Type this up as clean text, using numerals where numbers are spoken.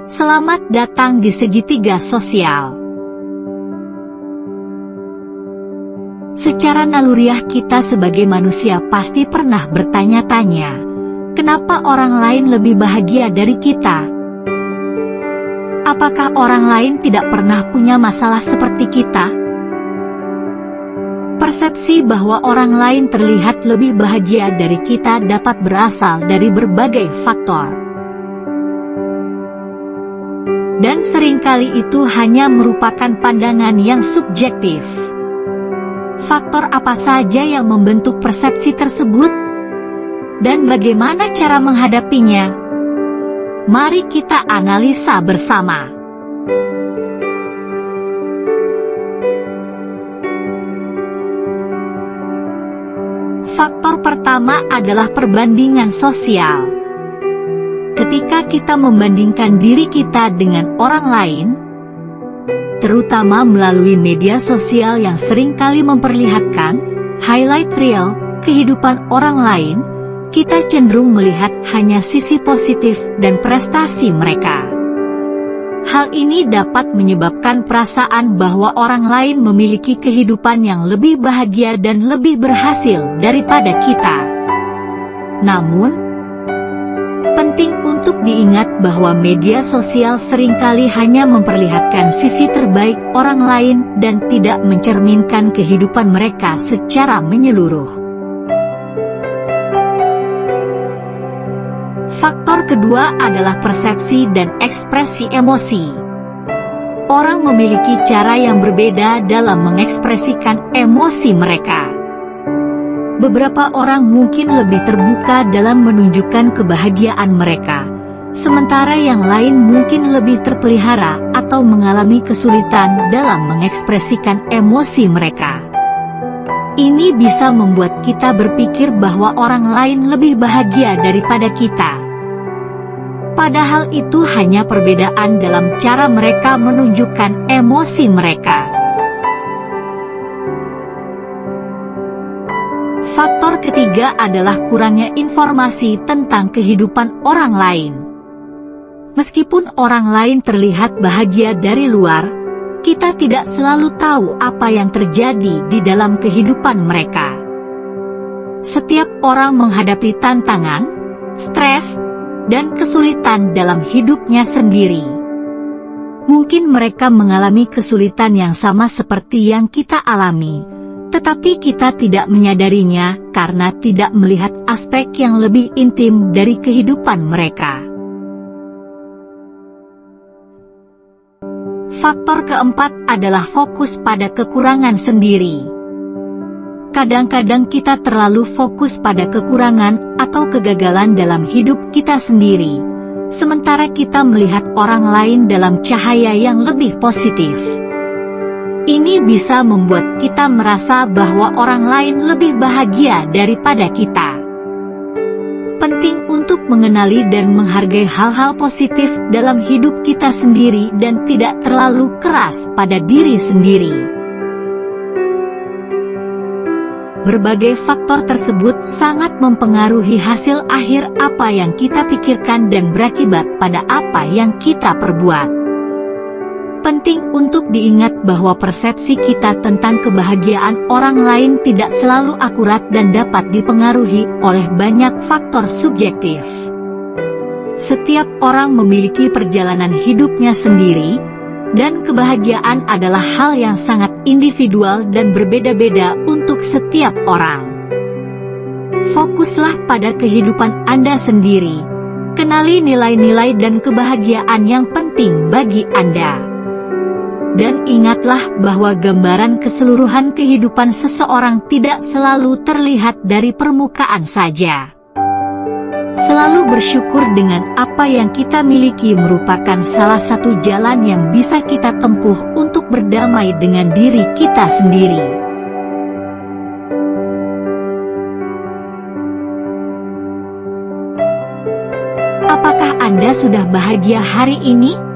Selamat datang di Segitiga Sosial. Secara naluriah kita sebagai manusia pasti pernah bertanya-tanya, kenapa orang lain lebih bahagia dari kita? Apakah orang lain tidak pernah punya masalah seperti kita? Persepsi bahwa orang lain terlihat lebih bahagia dari kita dapat berasal dari berbagai faktor. Dan seringkali itu hanya merupakan pandangan yang subjektif. Faktor apa saja yang membentuk persepsi tersebut? Dan bagaimana cara menghadapinya? Mari kita analisa bersama. Faktor pertama adalah perbandingan sosial. Ketika kita membandingkan diri kita dengan orang lain, terutama melalui media sosial yang seringkali memperlihatkan highlight reel kehidupan orang lain, kita cenderung melihat hanya sisi positif dan prestasi mereka. Hal ini dapat menyebabkan perasaan bahwa orang lain memiliki kehidupan yang lebih bahagia dan lebih berhasil daripada kita. Namun, penting untuk diingat bahwa media sosial seringkali hanya memperlihatkan sisi terbaik orang lain dan tidak mencerminkan kehidupan mereka secara menyeluruh. Faktor kedua adalah persepsi dan ekspresi emosi. Orang memiliki cara yang berbeda dalam mengekspresikan emosi mereka. Beberapa orang mungkin lebih terbuka dalam menunjukkan kebahagiaan mereka, sementara yang lain mungkin lebih terpelihara atau mengalami kesulitan dalam mengekspresikan emosi mereka. Ini bisa membuat kita berpikir bahwa orang lain lebih bahagia daripada kita. Padahal itu hanya perbedaan dalam cara mereka menunjukkan emosi mereka. Faktor ketiga adalah kurangnya informasi tentang kehidupan orang lain. Meskipun orang lain terlihat bahagia dari luar, kita tidak selalu tahu apa yang terjadi di dalam kehidupan mereka. Setiap orang menghadapi tantangan, stres, dan kesulitan dalam hidupnya sendiri. Mungkin mereka mengalami kesulitan yang sama seperti yang kita alami, tetapi kita tidak menyadarinya karena tidak melihat aspek yang lebih intim dari kehidupan mereka. Faktor keempat adalah fokus pada kekurangan sendiri. Kadang-kadang kita terlalu fokus pada kekurangan atau kegagalan dalam hidup kita sendiri, sementara kita melihat orang lain dalam cahaya yang lebih positif. Ini bisa membuat kita merasa bahwa orang lain lebih bahagia daripada kita. Penting untuk mengenali dan menghargai hal-hal positif dalam hidup kita sendiri dan tidak terlalu keras pada diri sendiri. Berbagai faktor tersebut sangat mempengaruhi hasil akhir apa yang kita pikirkan dan berakibat pada apa yang kita perbuat. Penting untuk diingat bahwa persepsi kita tentang kebahagiaan orang lain tidak selalu akurat dan dapat dipengaruhi oleh banyak faktor subjektif. Setiap orang memiliki perjalanan hidupnya sendiri, dan kebahagiaan adalah hal yang sangat individual dan berbeda-beda untuk setiap orang. Fokuslah pada kehidupan Anda sendiri. Kenali nilai-nilai dan kebahagiaan yang penting bagi Anda. Dan ingatlah bahwa gambaran keseluruhan kehidupan seseorang tidak selalu terlihat dari permukaan saja. Selalu bersyukur dengan apa yang kita miliki merupakan salah satu jalan yang bisa kita tempuh untuk berdamai dengan diri kita sendiri. Apakah Anda sudah bahagia hari ini?